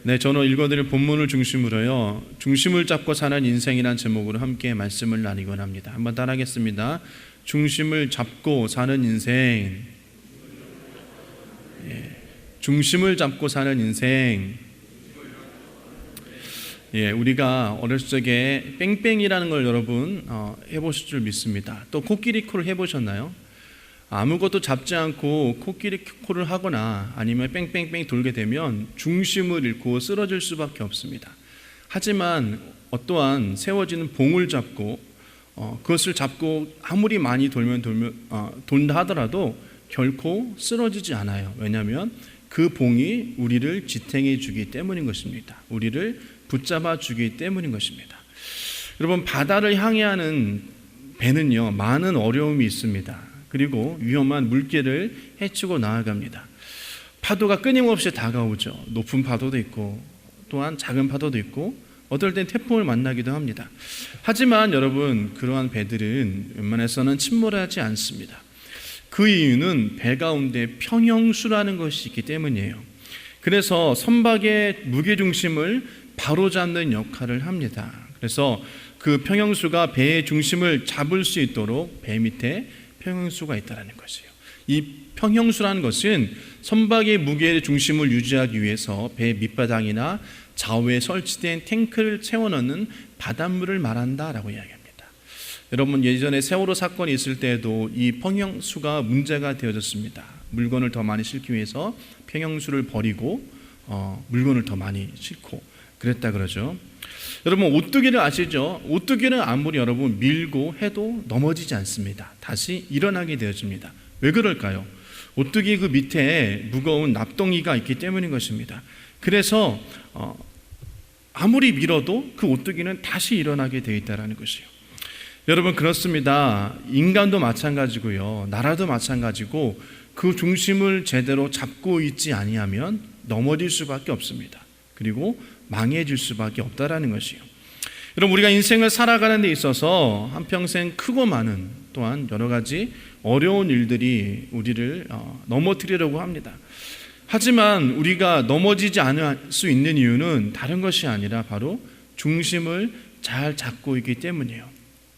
네, 저는 읽어드릴 본문을 중심으로요, 중심을 잡고 사는 인생이라는 제목으로 함께 말씀을 나누곤 합니다. 한번 따라하겠습니다. 중심을 잡고 사는 인생. 중심을 잡고 사는 인생. 우리가 어렸을 적에 뺑뺑이라는 걸 여러분 해보실 줄 믿습니다. 또 코끼리 코를 해보셨나요? 아무것도 잡지 않고 코끼리 코를 하거나 아니면 뺑뺑뺑 돌게 되면 중심을 잃고 쓰러질 수밖에 없습니다. 하지만 어떠한 세워지는 봉을 잡고 그것을 잡고 아무리 많이 돈다 하더라도 결코 쓰러지지 않아요. 왜냐하면 그 봉이 우리를 지탱해 주기 때문인 것입니다. 우리를 붙잡아 주기 때문인 것입니다. 여러분, 바다를 향해 하는 배는요, 많은 어려움이 있습니다. 그리고 위험한 물길을 헤치고 나아갑니다. 파도가 끊임없이 다가오죠. 높은 파도도 있고 또한 작은 파도도 있고 어떨 땐 태풍을 만나기도 합니다. 하지만 여러분, 그러한 배들은 웬만해서는 침몰하지 않습니다. 그 이유는 배 가운데 평형수라는 것이 있기 때문이에요. 그래서 선박의 무게중심을 바로잡는 역할을 합니다. 그래서 그 평형수가 배의 중심을 잡을 수 있도록 배 밑에 평형수가 있다는 것이에요. 이 평형수라는 것은 선박의 무게의 중심을 유지하기 위해서 배 밑바닥이나 좌우에 설치된 탱크를 채워넣는 바닷물을 말한다라고 이야기합니다. 여러분, 예전에 세월호 사건이 있을 때에도 이 평형수가 문제가 되어졌습니다. 물건을 더 많이 싣기 위해서 평형수를 버리고 물건을 더 많이 싣고 그랬다 그러죠. 여러분, 오뚜기를 아시죠? 오뚜기는 아무리 여러분 밀고 해도 넘어지지 않습니다. 다시 일어나게 되어집니다. 왜 그럴까요? 오뚜기 그 밑에 무거운 납덩이가 있기 때문인 것입니다. 그래서 아무리 밀어도 그 오뚜기는 다시 일어나게 되어 있다는 것이에요. 여러분, 그렇습니다. 인간도 마찬가지고요, 나라도 마찬가지고 그 중심을 제대로 잡고 있지 아니하면 넘어질 수밖에 없습니다. 그리고 망해질 수밖에 없다라는 것이에요. 여러분, 우리가 인생을 살아가는 데 있어서 한평생 크고 많은 또한 여러 가지 어려운 일들이 우리를 넘어뜨리려고 합니다. 하지만 우리가 넘어지지 않을 수 있는 이유는 다른 것이 아니라 바로 중심을 잘 잡고 있기 때문이에요.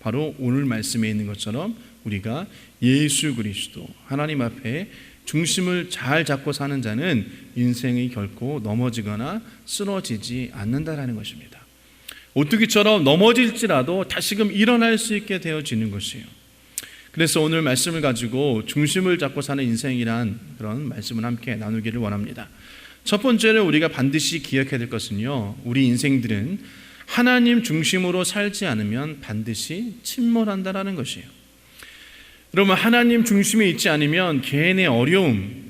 바로 오늘 말씀에 있는 것처럼 우리가 예수 그리스도 하나님 앞에 중심을 잘 잡고 사는 자는 인생이 결코 넘어지거나 쓰러지지 않는다라는 것입니다. 오뚜기처럼 넘어질지라도 다시금 일어날 수 있게 되어지는 것이에요. 그래서 오늘 말씀을 가지고 중심을 잡고 사는 인생이란 그런 말씀을 함께 나누기를 원합니다. 첫 번째로 우리가 반드시 기억해야 될 것은요, 우리 인생들은 하나님 중심으로 살지 않으면 반드시 침몰한다라는 것이에요. 여러분, 하나님 중심에 있지 않으면 개인의 어려움,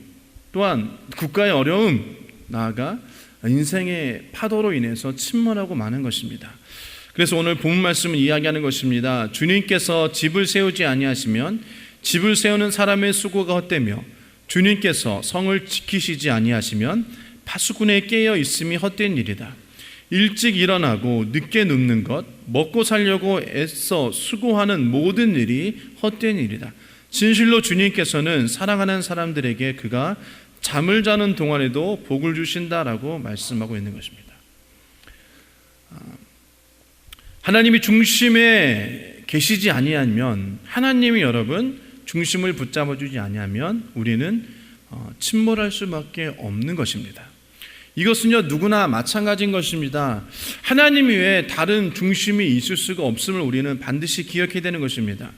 또한 국가의 어려움, 나아가 인생의 파도로 인해서 침몰하고 마는 것입니다. 그래서 오늘 본문 말씀은 이야기하는 것입니다. 주님께서 집을 세우지 아니하시면 집을 세우는 사람의 수고가 헛되며 주님께서 성을 지키시지 아니하시면 파수꾼에 깨어 있음이 헛된 일이다. 일찍 일어나고 늦게 눕는 것, 먹고 살려고 애써 수고하는 모든 일이 헛된 일이다. 진실로 주님께서는 사랑하는 사람들에게 그가 잠을 자는 동안에도 복을 주신다라고 말씀하고 있는 것입니다. 하나님이 중심에 계시지 아니하면, 하나님이 여러분 중심을 붙잡아 주지 아니하면 우리는 침몰할 수밖에 없는 것입니다. 이것은요, 누구나 마찬가지인 것입니다. 하나님 외에 다른 중심이 있을 수가 없음을 우리는 반드시 기억해야 되는 것입니다.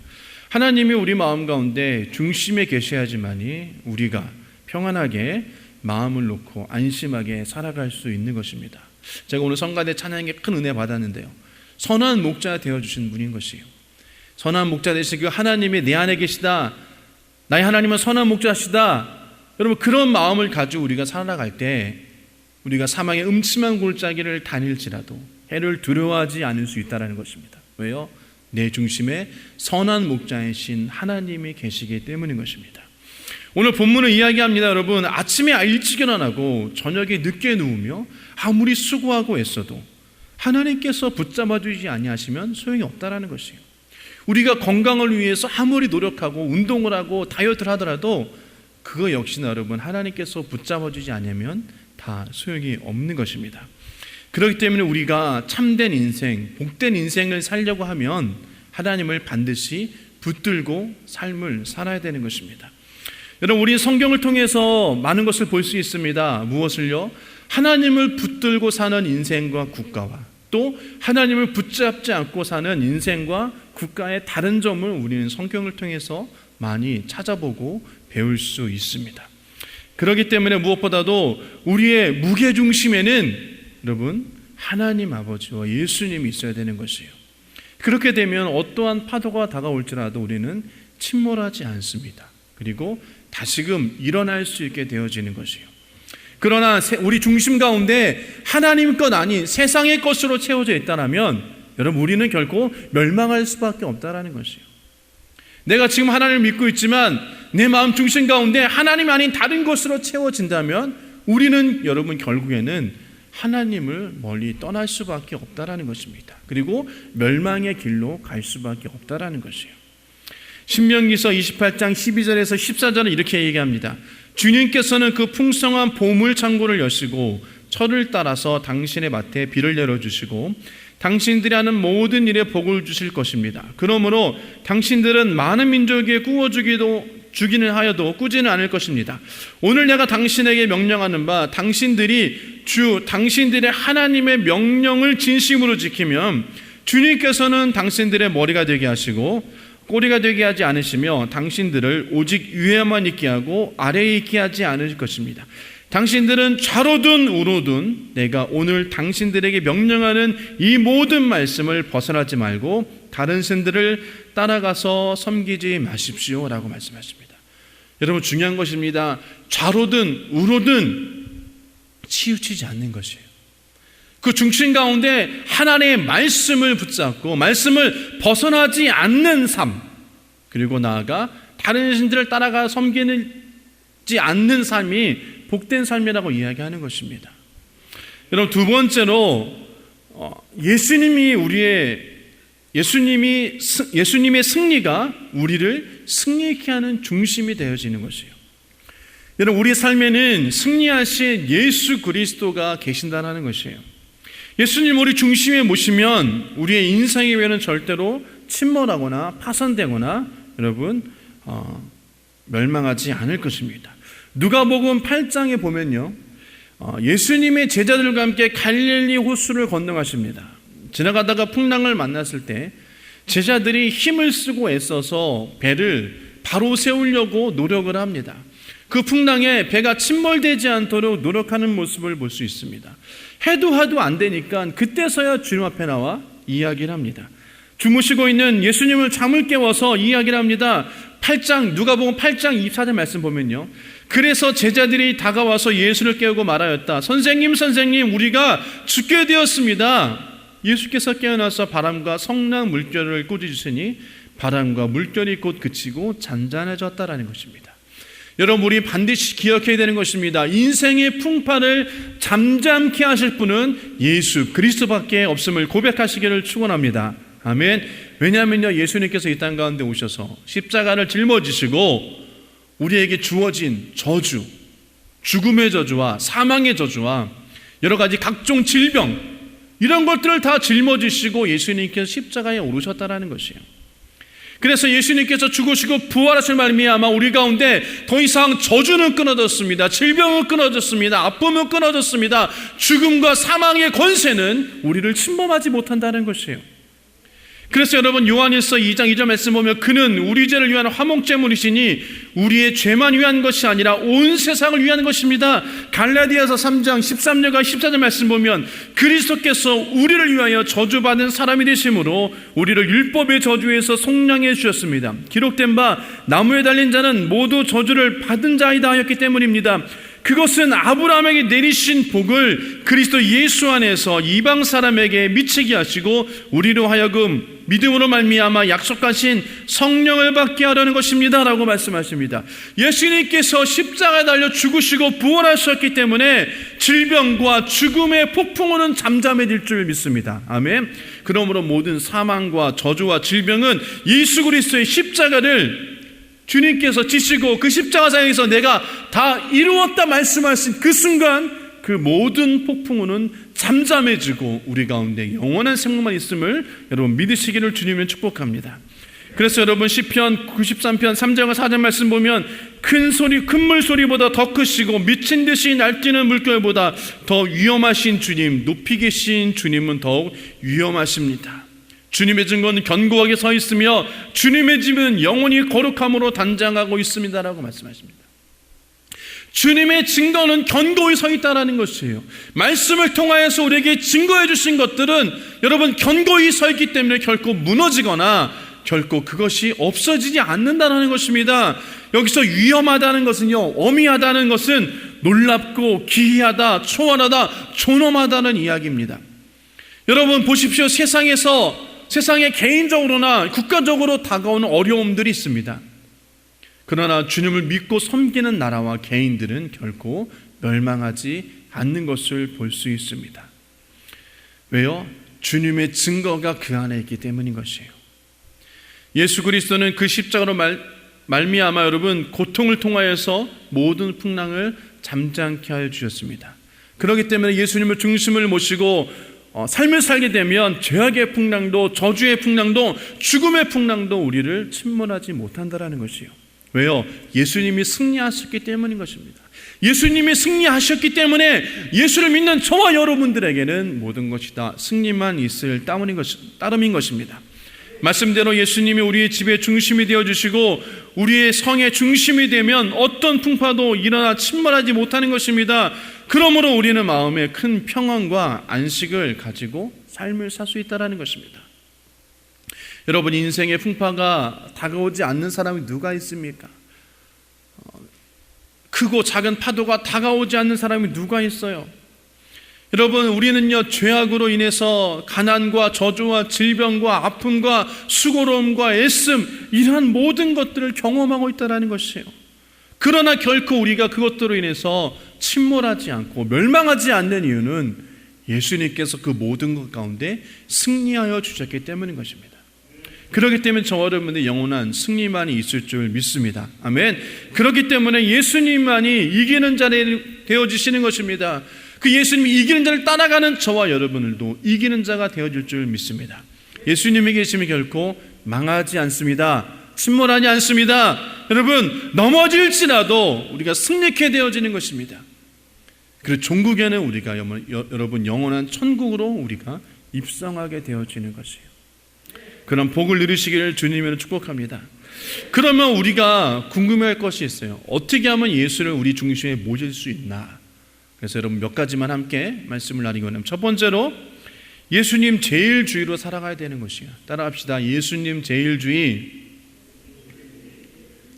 하나님이 우리 마음 가운데 중심에 계셔야지만이 우리가 평안하게 마음을 놓고 안심하게 살아갈 수 있는 것입니다. 제가 오늘 성가대 찬양에 큰 은혜 받았는데요, 선한 목자 되어주신 분인 것이에요. 선한 목자 되신 그 하나님이 내 안에 계시다, 나의 하나님은 선한 목자시다. 여러분, 그런 마음을 가지고 우리가 살아갈 때 우리가 사망의 음침한 골짜기를 다닐지라도 해를 두려워하지 않을 수 있다는 것입니다. 왜요? 내 중심에 선한 목자이신 하나님이 계시기 때문인 것입니다. 오늘 본문은 이야기합니다. 여러분, 아침에 일찍 일어나고 저녁에 늦게 누우며 아무리 수고하고 애써도 하나님께서 붙잡아 주지 아니하시면 소용이 없다라는 것이에요. 우리가 건강을 위해서 아무리 노력하고 운동을 하고 다이어트를 하더라도 그거 역시나 여러분 하나님께서 붙잡아주지 않으면 다 소용이 없는 것입니다. 그렇기 때문에 우리가 참된 인생, 복된 인생을 살려고 하면 하나님을 반드시 붙들고 삶을 살아야 되는 것입니다. 여러분, 우리 성경을 통해서 많은 것을 볼 수 있습니다. 무엇을요? 하나님을 붙들고 사는 인생과 국가와 또 하나님을 붙잡지 않고 사는 인생과 국가의 다른 점을 우리는 성경을 통해서 많이 찾아보고 배울 수 있습니다. 그렇기 때문에 무엇보다도 우리의 무게중심에는 여러분 하나님 아버지와 예수님이 있어야 되는 것이에요. 그렇게 되면 어떠한 파도가 다가올지라도 우리는 침몰하지 않습니다. 그리고 다시금 일어날 수 있게 되어지는 것이에요. 그러나 우리 중심 가운데 하나님 것 아닌 세상의 것으로 채워져 있다면 여러분 우리는 결코 멸망할 수밖에 없다라는 것이에요. 내가 지금 하나님을 믿고 있지만 내 마음 중심 가운데 하나님 아닌 다른 것으로 채워진다면 우리는 여러분 결국에는 하나님을 멀리 떠날 수밖에 없다라는 것입니다. 그리고 멸망의 길로 갈 수밖에 없다라는 것이에요. 신명기서 28장 12절에서 14절은 이렇게 얘기합니다. 주님께서는 그 풍성한 보물 창고를 여시고 철을 따라서 당신의 밭에 비를 내려주시고 당신들이 하는 모든 일에 복을 주실 것입니다. 그러므로 당신들은 많은 민족에게 주기는 하여도 꾸지는 않을 것입니다. 오늘 내가 당신에게 명령하는 바 당신들이 당신들의 하나님의 명령을 진심으로 지키면 주님께서는 당신들의 머리가 되게 하시고 꼬리가 되게 하지 않으시며 당신들을 오직 위에만 있게 하고 아래에 있게 하지 않을 것입니다. 당신들은 좌로든 우로든 내가 오늘 당신들에게 명령하는 이 모든 말씀을 벗어나지 말고 다른 신들을 따라가서 섬기지 마십시오 라고 말씀하십니다. 여러분 중요한 것입니다. 좌로든 우로든 치우치지 않는 것이에요. 그 중심 가운데 하나님의 말씀을 붙잡고 말씀을 벗어나지 않는 삶, 그리고 나아가 다른 신들을 따라가 섬기지 않는 삶이 복된 삶이라고 이야기하는 것입니다. 여러분 두 번째로 예수님의 승리가 우리를 승리케 하는 중심이 되어지는 것이에요. 여러분 우리 삶에는 승리하신 예수 그리스도가 계신다는 것이에요. 예수님 우리 중심에 모시면 우리의 인생의 외는 절대로 침몰하거나 파손되거나 여러분 멸망하지 않을 것입니다. 누가복음 8장에 보면요, 예수님의 제자들과 함께 갈릴리 호수를 건너가십니다. 지나가다가 풍랑을 만났을 때 제자들이 힘을 쓰고 애써서 배를 바로 세우려고 노력을 합니다. 그 풍랑에 배가 침몰되지 않도록 노력하는 모습을 볼 수 있습니다. 해도 안 되니까 그때서야 주님 앞에 나와 이야기를 합니다. 주무시고 있는 예수님을 잠을 깨워서 이야기를 합니다. 누가복음 8장 24절 말씀 보면요, 그래서 제자들이 다가와서 예수를 깨우고 말하였다. 선생님 우리가 죽게 되었습니다. 예수께서 깨어나서 바람과 성난 물결을 꾸짖으시니 바람과 물결이 곧 그치고 잔잔해졌다라는 것입니다. 여러분 우리 반드시 기억해야 되는 것입니다. 인생의 풍파를 잠잠케 하실 분은 예수 그리스도밖에 없음을 고백하시기를 축원합니다. 아멘. 왜냐하면요, 예수님께서 이 땅 가운데 오셔서 십자가를 짊어지시고 우리에게 주어진 저주, 죽음의 저주와 사망의 저주와 여러 가지 각종 질병, 이런 것들을 다 짊어지시고 예수님께서 십자가에 오르셨다라는 것이에요. 그래서 예수님께서 죽으시고 부활하실 말미암아 우리 가운데 더 이상 저주는 끊어졌습니다. 질병은 끊어졌습니다. 아픔은 끊어졌습니다. 죽음과 사망의 권세는 우리를 침범하지 못한다는 것이에요. 그래서 여러분 요한일서 2장 2절 말씀 보면 그는 우리 죄를 위한 화목제물이시니 우리의 죄만 위한 것이 아니라 온 세상을 위한 것입니다. 갈라디아서 3장 13절과 14절 말씀 보면 그리스도께서 우리를 위하여 저주받은 사람이 되심으로 우리를 율법의 저주에서 속량해 주셨습니다. 기록된 바 나무에 달린 자는 모두 저주를 받은 자이다 하였기 때문입니다. 그것은 아브라함에게 내리신 복을 그리스도 예수 안에서 이방 사람에게 미치게 하시고 우리로 하여금 믿음으로 말미암아 약속하신 성령을 받게 하려는 것입니다 라고 말씀하십니다. 예수님께서 십자가에 달려 죽으시고 부활하셨기 때문에 질병과 죽음의 폭풍우는 잠잠해질 줄 믿습니다. 아멘. 그러므로 모든 사망과 저주와 질병은 예수 그리스도의 십자가를 주님께서 지시고 그 십자가상에서 내가 다 이루었다 말씀하신 그 순간 그 모든 폭풍우는 잠잠해지고 우리 가운데 영원한 생명만 있음을 여러분 믿으시기를 주님은 축복합니다. 그래서 여러분 시편 93편 3절과 4절 말씀 보면 큰 물소리보다 더 크시고 미친 듯이 날뛰는 물결보다 더 위험하신 주님, 높이 계신 주님은 더욱 위험하십니다. 주님의 증거는 견고하게 서 있으며 주님의 집은 영원히 거룩함으로 단장하고 있습니다라고 말씀하십니다. 주님의 증거는 견고히 서 있다라는 것이에요. 말씀을 통하여서 우리에게 증거해 주신 것들은 여러분 견고히 서 있기 때문에 결코 무너지거나 결코 그것이 없어지지 않는다는 것입니다. 여기서 위험하다는 것은요, 어미하다는 것은 놀랍고 기이하다, 초월하다, 존엄하다는 이야기입니다. 여러분 보십시오. 세상에 개인적으로나 국가적으로 다가오는 어려움들이 있습니다. 그러나 주님을 믿고 섬기는 나라와 개인들은 결코 멸망하지 않는 것을 볼 수 있습니다. 왜요? 주님의 증거가 그 안에 있기 때문인 것이에요. 예수 그리스도는 그 십자가로 말미암아 여러분 고통을 통하여서 모든 풍랑을 잠잠케 하여 주셨습니다. 그렇기 때문에 예수님을 중심을 모시고 삶을 살게 되면 죄악의 풍랑도 저주의 풍랑도 죽음의 풍랑도 우리를 침몰하지 못한다라는 것이에요. 왜요? 예수님이 승리하셨기 때문인 것입니다. 예수님이 승리하셨기 때문에 예수를 믿는 저와 여러분들에게는 모든 것이 다 승리만 있을 따름인 것입니다. 말씀대로 예수님이 우리의 집의 중심이 되어주시고 우리의 성의 중심이 되면 어떤 풍파도 일어나 침몰하지 못하는 것입니다. 그러므로 우리는 마음에 큰 평안과 안식을 가지고 삶을 살 수 있다는 것입니다. 여러분 인생의 풍파가 다가오지 않는 사람이 누가 있습니까? 크고 작은 파도가 다가오지 않는 사람이 누가 있어요? 여러분 우리는요 죄악으로 인해서 가난과 저주와 질병과 아픔과 수고로움과 애씀 이러한 모든 것들을 경험하고 있다는 것이에요. 그러나 결코 우리가 그것들로 인해서 침몰하지 않고 멸망하지 않는 이유는 예수님께서 그 모든 것 가운데 승리하여 주셨기 때문인 것입니다. 그렇기 때문에 저와 여러분의 영원한 승리만이 있을 줄 믿습니다. 아멘. 그렇기 때문에 예수님만이 이기는 자 되어주시는 것입니다. 그 예수님이 이기는 자를 따라가는 저와 여러분들도 이기는 자가 되어줄 줄 믿습니다. 예수님이 계시면 결코 망하지 않습니다. 침몰하지 않습니다. 여러분 넘어질지라도 우리가 승리케 되어지는 것입니다. 그리고 종국에는 우리가 여러분 영원한 천국으로 우리가 입성하게 되어지는 것이에요. 그런 복을 누리시기를 주님으로 축복합니다. 그러면 우리가 궁금해할 것이 있어요. 어떻게 하면 예수를 우리 중심에 모실 수 있나? 그래서 여러분 몇 가지만 함께 말씀을 나누고 있는 첫 번째로 예수님 제일주의로 살아가야 되는 것이에요. 따라합시다. 예수님 제일주의.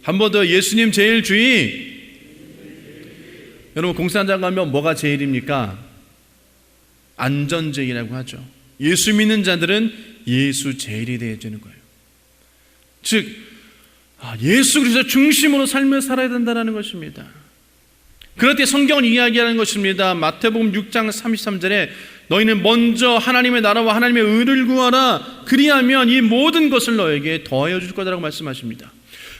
한 번 더 예수님 제일주의. 여러분 공사장 가면 뭐가 제일입니까? 안전제일이라고 하죠. 예수 믿는 자들은 예수 제일이 되어지는 거예요. 즉 예수 그리스도 중심으로 삶을 살아야 된다는 것입니다. 그럴 때 성경은 이야기하는 것입니다. 마태복음 6장 33절에 너희는 먼저 하나님의 나라와 하나님의 의를 구하라. 그리하면 이 모든 것을 너에게 더하여 줄 거다라고 말씀하십니다.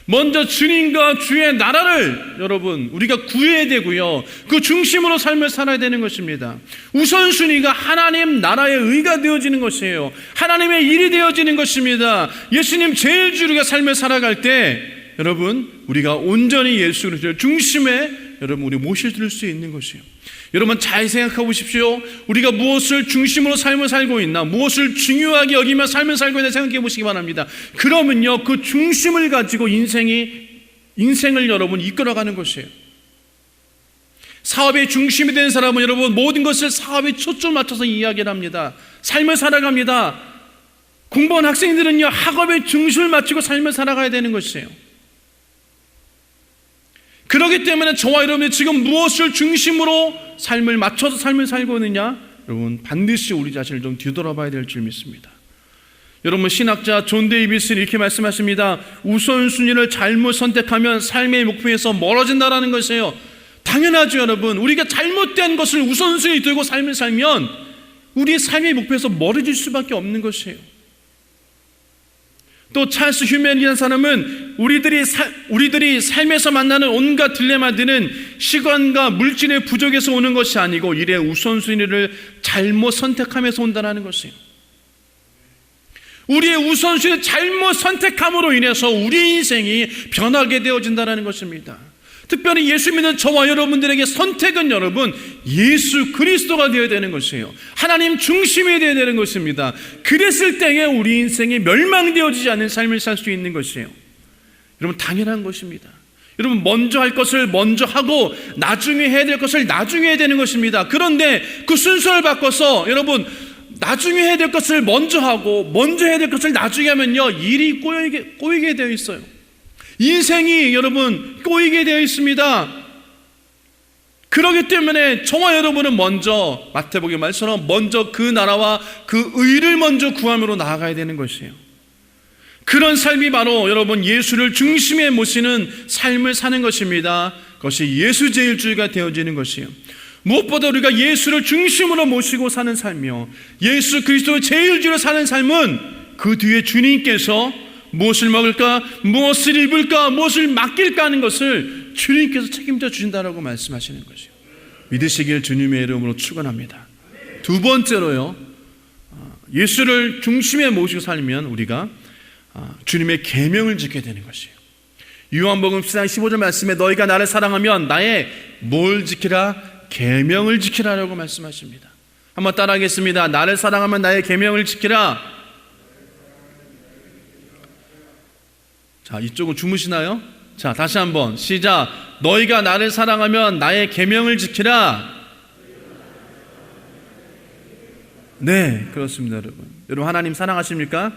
먼저 주님과 주의 나라를 여러분 우리가 구해야 되고요. 그 중심으로 삶을 살아야 되는 것입니다. 우선순위가 하나님 나라의 의가 되어지는 것이에요. 하나님의 일이 되어지는 것입니다. 예수님 제일주의가 삶을 살아갈 때 여러분 우리가 온전히 예수 그리스도를 중심에 여러분 우리 모실 수 있는 것이에요. 여러분 잘 생각해 보십시오. 우리가 무엇을 중심으로 삶을 살고 있나, 무엇을 중요하게 여기며 삶을 살고 있나 생각해 보시기 바랍니다. 그러면요 그 중심을 가지고 인생을 여러분 이끌어가는 것이에요. 사업의 중심이 된 사람은 여러분 모든 것을 사업에 초점 맞춰서 이야기를 합니다. 삶을 살아갑니다. 공부한 학생들은요 학업에 중심을 맞추고 삶을 살아가야 되는 것이에요. 그렇기 때문에 저와 여러분이 지금 무엇을 중심으로 삶을 맞춰서 삶을 살고 있느냐, 여러분 반드시 우리 자신을 좀 뒤돌아봐야 될 줄 믿습니다. 여러분 신학자 존 데이비스는 이렇게 말씀하십니다. 우선순위를 잘못 선택하면 삶의 목표에서 멀어진다라는 것이에요. 당연하죠 여러분. 우리가 잘못된 것을 우선순위 들고 삶을 살면 우리의 삶의 목표에서 멀어질 수밖에 없는 것이에요. 또 찰스 휴맨이라는 사람은 우리들이 삶에서 만나는 온갖 딜레마들은 시간과 물질의 부족에서 오는 것이 아니고 일의 우선순위를 잘못 선택하면서 온다는 것이에요. 우리의 우선순위를 잘못 선택함으로 인해서 우리 인생이 변하게 되어진다는 것입니다. 특별히 예수 믿는 저와 여러분들에게 선택은 여러분 예수 그리스도가 되어야 되는 것이에요. 하나님 중심이 되어야 되는 것입니다. 그랬을 때에 우리 인생이 멸망되어지지 않는 삶을 살 수 있는 것이에요. 여러분 당연한 것입니다. 여러분 먼저 할 것을 먼저 하고 나중에 해야 될 것을 나중에 해야 되는 것입니다. 그런데 그 순서를 바꿔서 여러분 나중에 해야 될 것을 먼저 하고 먼저 해야 될 것을 나중에 하면요 일이 꼬이게 되어 있어요. 인생이 여러분 꼬이게 되어 있습니다. 그렇기 때문에 저와 여러분은 먼저 마태복음 말처럼 먼저 그 나라와 그 의를 먼저 구함으로 나아가야 되는 것이에요. 그런 삶이 바로 여러분 예수를 중심에 모시는 삶을 사는 것입니다. 그것이 예수제일주의가 되어지는 것이에요. 무엇보다 우리가 예수를 중심으로 모시고 사는 삶이요 예수 그리스도의 제일주의로 사는 삶은 그 뒤에 주님께서 무엇을 먹을까, 무엇을 입을까, 무엇을 맡길까 하는 것을 주님께서 책임져 주신다라고 말씀하시는 것이요 믿으시길 주님의 이름으로 축원합니다. 두 번째로요 예수를 중심에 모시고 살면 우리가 주님의 계명을 지켜야 되는 것이에요. 요한복음 10장 15절 말씀에 너희가 나를 사랑하면 나의 뭘 지키라? 계명을 지키라라고 말씀하십니다. 한번 따라하겠습니다. 나를 사랑하면 나의 계명을 지키라. 자, 이쪽은 주무시나요? 자, 다시 한번 시작. 너희가 나를 사랑하면 나의 계명을 지키라. 네, 그렇습니다, 여러분. 여러분 하나님 사랑하십니까?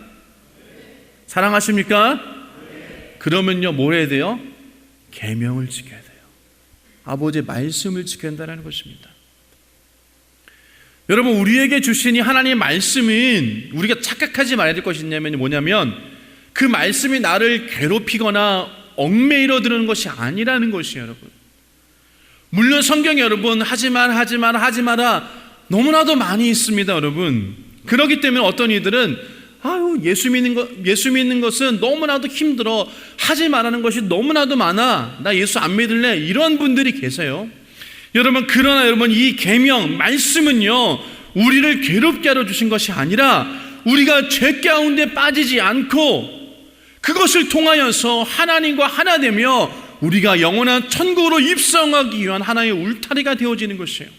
사랑하십니까? 그러면요 뭘 해야 돼요? 계명을 지켜야 돼요. 아버지의 말씀을 지켜야 한다는 것입니다. 여러분 우리에게 주신 이 하나님의 말씀은 우리가 착각하지 말아야 될 것이 뭐냐면 그 말씀이 나를 괴롭히거나 얽매이러 드는 것이 아니라는 것이에요. 여러분 물론 성경에 여러분 하지 마라 너무나도 많이 있습니다. 여러분 그렇기 때문에 어떤 이들은 예수 믿는 것은 너무나도 힘들어 하지 말라는 것이 너무나도 많아 나 예수 안 믿을래 이런 분들이 계세요. 여러분 그러나 여러분 이 계명 말씀은요 우리를 괴롭게 하려 주신 것이 아니라 우리가 죄 가운데 빠지지 않고 그것을 통하여서 하나님과 하나 되며 우리가 영원한 천국으로 입성하기 위한 하나의 울타리가 되어지는 것이에요.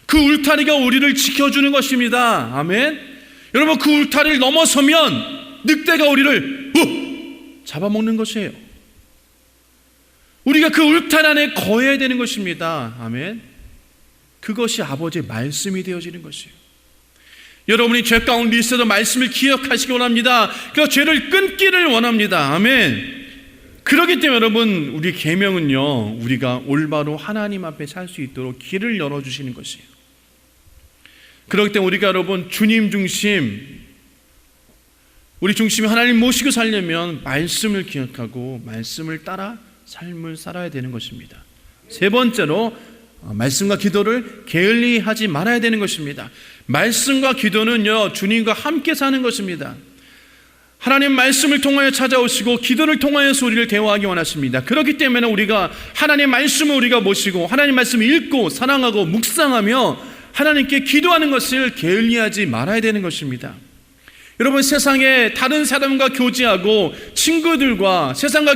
그 울타리가 우리를 지켜주는 것입니다. 아멘. 여러분 그 울타리를 넘어서면 늑대가 우리를 잡아먹는 것이에요. 우리가 그 울타리 안에 거해야 되는 것입니다. 아멘. 그것이 아버지의 말씀이 되어지는 것이에요. 여러분이 죄 가운데 있어도 말씀을 기억하시기 원합니다. 그 죄를 끊기를 원합니다. 아멘. 그렇기 때문에 여러분 우리 계명은요 우리가 올바로 하나님 앞에 살 수 있도록 길을 열어주시는 것이에요. 그렇기 때문에 우리가 여러분 주님 중심 우리 중심에 하나님 모시고 살려면 말씀을 기억하고 말씀을 따라 삶을 살아야 되는 것입니다. 세 번째로 말씀과 기도를 게을리하지 말아야 되는 것입니다. 말씀과 기도는요 주님과 함께 사는 것입니다. 하나님 말씀을 통하여 찾아오시고 기도를 통하여서 우리를 대화하기 원하십니다. 그렇기 때문에 우리가 하나님 말씀을 우리가 모시고 하나님 말씀을 읽고 사랑하고 묵상하며 하나님께 기도하는 것을 게을리하지 말아야 되는 것입니다. 여러분 세상에 다른 사람과 교제하고 친구들과 세상과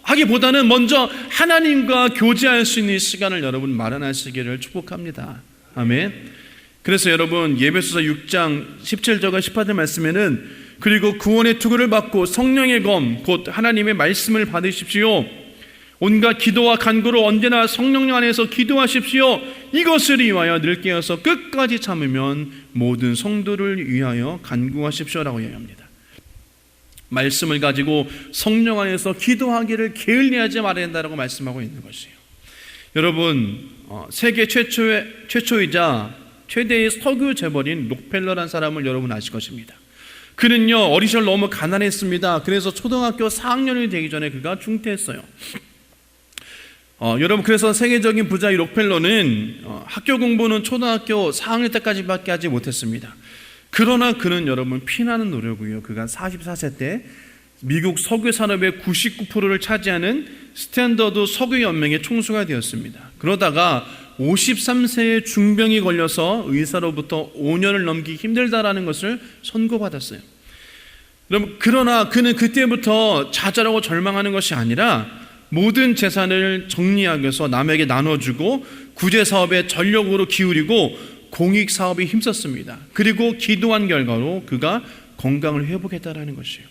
하기보다는 먼저 하나님과 교제할 수 있는 시간을 여러분 마련하시기를 축복합니다. 아멘. 그래서 여러분 예배소서 6장 17절과 18절 말씀에는 그리고 구원의 투구를 받고 성령의 검 곧 하나님의 말씀을 받으십시오. 온갖 기도와 간구로 언제나 성령 안에서 기도하십시오. 이것을 위하여 늘 깨어서 끝까지 참으면 모든 성도를 위하여 간구하십시오라고 이야기합니다. 말씀을 가지고 성령 안에서 기도하기를 게을리하지 말아야 한다고 말씀하고 있는 것이에요. 여러분 세계 최초이자 최대의 석유 재벌인 록펠러라는 사람을 여러분 아실 것입니다. 그는요 어린 시절 너무 가난했습니다. 그래서 초등학교 4학년이 되기 전에 그가 중퇴했어요. 여러분 그래서 세계적인 부자 이 록펠러는 학교 공부는 초등학교 4학년 때까지밖에 하지 못했습니다. 그러나 그는 여러분 피나는 노력이요. 그가 44세 때 미국 석유 산업의 99%를 차지하는 스탠더드 석유 연맹의 총수가 되었습니다. 그러다가 53세에 중병이 걸려서 의사로부터 5년을 넘기 힘들다라는 것을 선고받았어요. 그러나 그는 그때부터 좌절하고 절망하는 것이 아니라 모든 재산을 정리하기 위해서 남에게 나눠주고 구제사업에 전력으로 기울이고 공익사업에 힘썼습니다. 그리고 기도한 결과로 그가 건강을 회복했다라는 것이에요.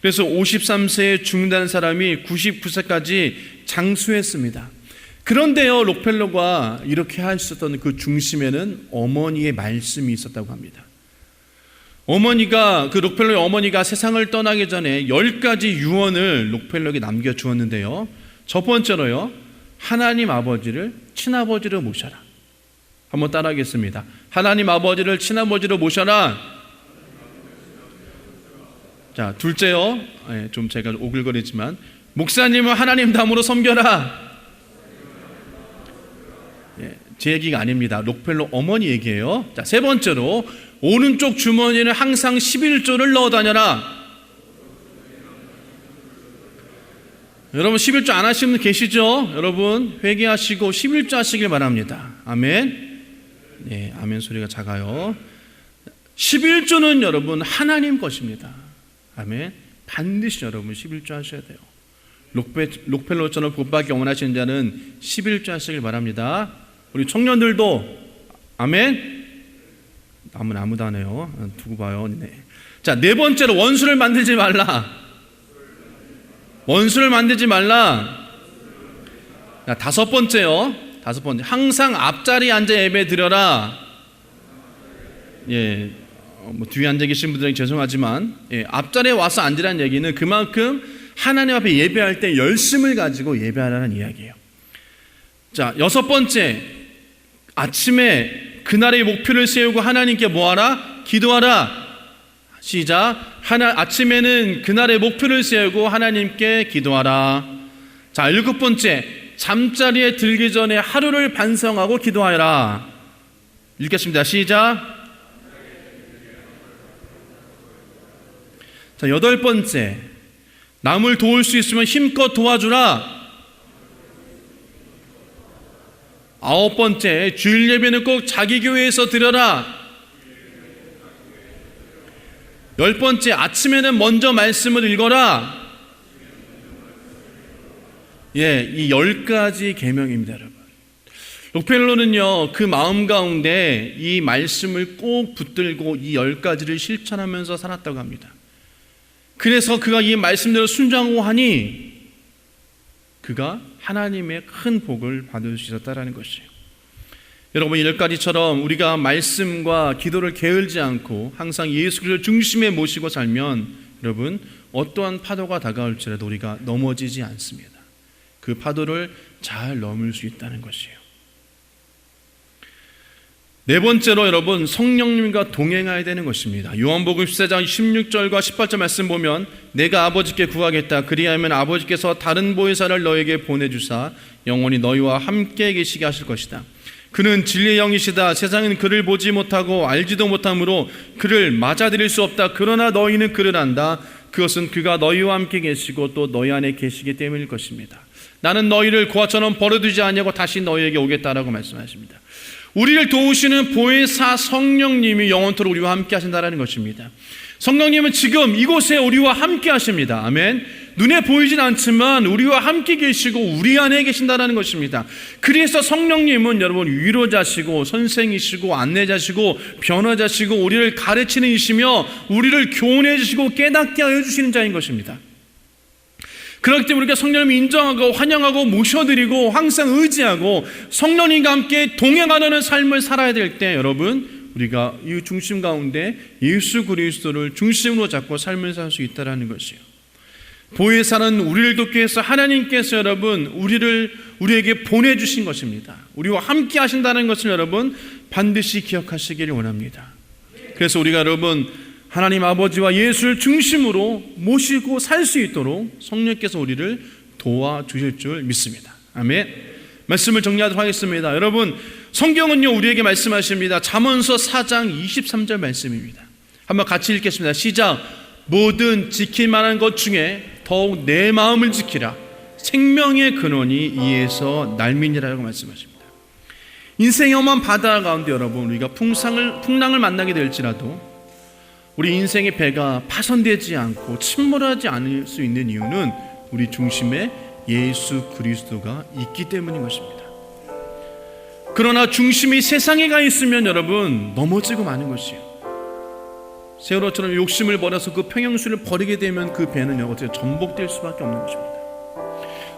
그래서 53세에 죽는다는 사람이 99세까지 장수했습니다. 그런데요, 록펠러가 이렇게 할 수 있었던 그 중심에는 어머니의 말씀이 있었다고 합니다. 록펠러의 어머니가 세상을 떠나기 전에 10가지 유언을 록펠러에게 남겨주었는데요. 첫 번째로요, 하나님 아버지를 친아버지로 모셔라. 한번 따라하겠습니다. 하나님 아버지를 친아버지로 모셔라. 자, 둘째요, 좀 제가 오글거리지만 목사님을 하나님 담으로 섬겨라. 제 얘기가 아닙니다. 록펠러 어머니 얘기예요. 자, 세 번째로 오른쪽 주머니에는 항상 11조를 넣어 다녀라. 여러분 11조 안 하시는 분 계시죠? 여러분 회개하시고 11조 하시길 바랍니다. 아멘. 네, 아멘 소리가 작아요. 11조는 여러분 하나님 것입니다. 아멘. 반드시 여러분 11조 하셔야 돼요. 록펠러처럼 복받기 원하시는 자는 11조 하시길 바랍니다. 우리 청년들도 아멘. 남은 아무도 안 해요. 두고 봐요. 네. 자, 네 번째로 원수를 만들지 말라. 원수를 만들지 말라. 자, 다섯 번째요. 항상 앞자리에 앉아 예배 드려라. 예, 뒤에 앉아 계신 분들에게 죄송하지만 앞자리에 와서 앉으라는 얘기는 그만큼 하나님 앞에 예배할 때 열심을 가지고 예배하라는 이야기예요. 자, 여섯 번째, 아침에 그날의 목표를 세우고 하나님께 뭐하라? 기도하라. 시작. 아침에는 그날의 목표를 세우고 하나님께 기도하라. 자, 일곱 번째, 잠자리에 들기 전에 하루를 반성하고 기도하라. 읽겠습니다. 시작. 자, 여덟 번째, 남을 도울 수 있으면 힘껏 도와주라. 아홉 번째, 주일 예배는 꼭 자기 교회에서 드려라. 열 번째, 아침에는 먼저 말씀을 읽어라. 예, 이 10가지 계명입니다, 여러분. 록펠러는요, 그 마음 가운데 이 말씀을 꼭 붙들고 이 10가지를 실천하면서 살았다고 합니다. 그래서 그가 이 말씀대로 순종하고 하니 그가 하나님의 큰 복을 받을 수 있었다라는 것이에요. 여러분, 이 10가지처럼 우리가 말씀과 기도를 게을지 않고 항상 예수 그리스도를 중심에 모시고 살면 여러분, 어떠한 파도가 다가올지라도 우리가 넘어지지 않습니다. 그 파도를 잘 넘을 수 있다는 것이에요. 네 번째로 여러분, 성령님과 동행해야 되는 것입니다. 요한복음 14장 16절과 18절 말씀 보면 내가 아버지께 구하겠다. 그리하면 아버지께서 다른 보혜사를 너에게 보내주사 영원히 너희와 함께 계시게 하실 것이다. 그는 진리의 영이시다. 세상은 그를 보지 못하고 알지도 못하므로 그를 맞아들일 수 없다. 그러나 너희는 그를 안다. 그것은 그가 너희와 함께 계시고 또 너희 안에 계시기 때문일 것입니다. 나는 너희를 고아처럼 버려두지 아니하고 다시 너희에게 오겠다라고 말씀하십니다. 우리를 도우시는 보혜사 성령님이 영원토록 우리와 함께 하신다는 것입니다. 성령님은 지금 이곳에 우리와 함께 하십니다. 아멘. 눈에 보이진 않지만 우리와 함께 계시고 우리 안에 계신다는 것입니다. 그래서 성령님은 여러분 위로자시고 선생이시고 안내자시고 변호자시고 우리를 가르치는 이시며 우리를 교훈해 주시고 깨닫게 하여 주시는 자인 것입니다. 그렇기 때문에 우리가 성령님을 인정하고 환영하고 모셔드리고 항상 의지하고 성령님과 함께 동행하는 삶을 살아야 될 때 여러분, 우리가 이 중심 가운데 예수 그리스도를 중심으로 잡고 삶을 살 수 있다는 것이에요. 보혜사는 우리를 돕기 위해서 하나님께서 여러분 우리에게 보내주신 것입니다. 우리와 함께 하신다는 것을 여러분 반드시 기억하시기를 원합니다. 그래서 우리가 여러분 하나님 아버지와 예수를 중심으로 모시고 살 수 있도록 성령께서 우리를 도와주실 줄 믿습니다. 아멘. 말씀을 정리하도록 하겠습니다. 여러분, 성경은요 우리에게 말씀하십니다. 잠언서 4장 23절 말씀입니다. 한번 같이 읽겠습니다. 시작. 모든 지킬 만한 것 중에 더욱 내 마음을 지키라. 생명의 근원이 이에서 날미니라고 말씀하십니다. 인생의 험한 바다 가운데 여러분, 우리가 풍랑을 만나게 될지라도 우리 인생의 배가 파손되지 않고 침몰하지 않을 수 있는 이유는 우리 중심에 예수 그리스도가 있기 때문인 것입니다. 그러나 중심이 세상에 가 있으면 여러분 넘어지고 마는 것이에요. 세월호처럼 욕심을 버려서 그 평형수를 버리게 되면 그 배는 어떻게 전복될 수밖에 없는 것입니다.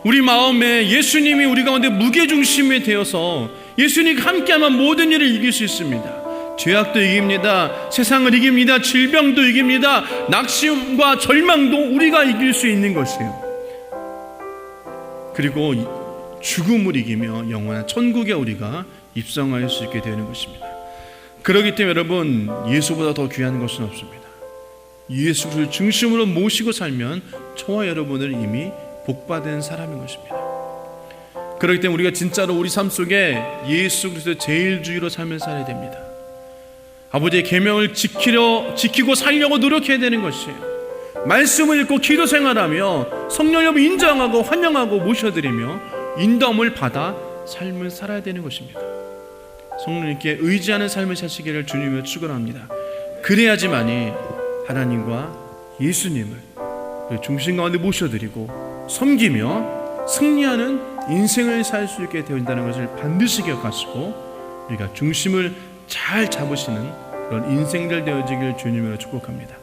우리 마음에 예수님이 우리 가운데 무게중심이 되어서 예수님과 함께하면 모든 일을 이길 수 있습니다. 죄악도 이깁니다. 세상을 이깁니다. 질병도 이깁니다. 낙심과 절망도 우리가 이길 수 있는 것이에요. 그리고 죽음을 이기며 영원한 천국에 우리가 입성할 수 있게 되는 것입니다. 그렇기 때문에 여러분, 예수보다 더 귀한 것은 없습니다. 예수를 중심으로 모시고 살면 저와 여러분은 이미 복받은 사람인 것입니다. 그렇기 때문에 우리가 진짜로 우리 삶 속에 예수 그리스도의 제일주의로 삶을 살아야 됩니다. 아버지의 계명을 지키고 살려고 노력해야 되는 것이에요. 말씀을 읽고 기도 생활하며 성령 여러분 인정하고 환영하고 모셔드리며 인도함을 받아 삶을 살아야 되는 것입니다. 성령님께 의지하는 삶을 사시기를 주님으로 축원합니다. 그래야지만이 하나님과 예수님을 중심 가운데 모셔드리고 섬기며 승리하는 인생을 살 수 있게 된다는 것을 반드시 기억하시고 우리가 중심을 잘 잡으시는 그런 인생들 되어지기를 주님으로 축복합니다.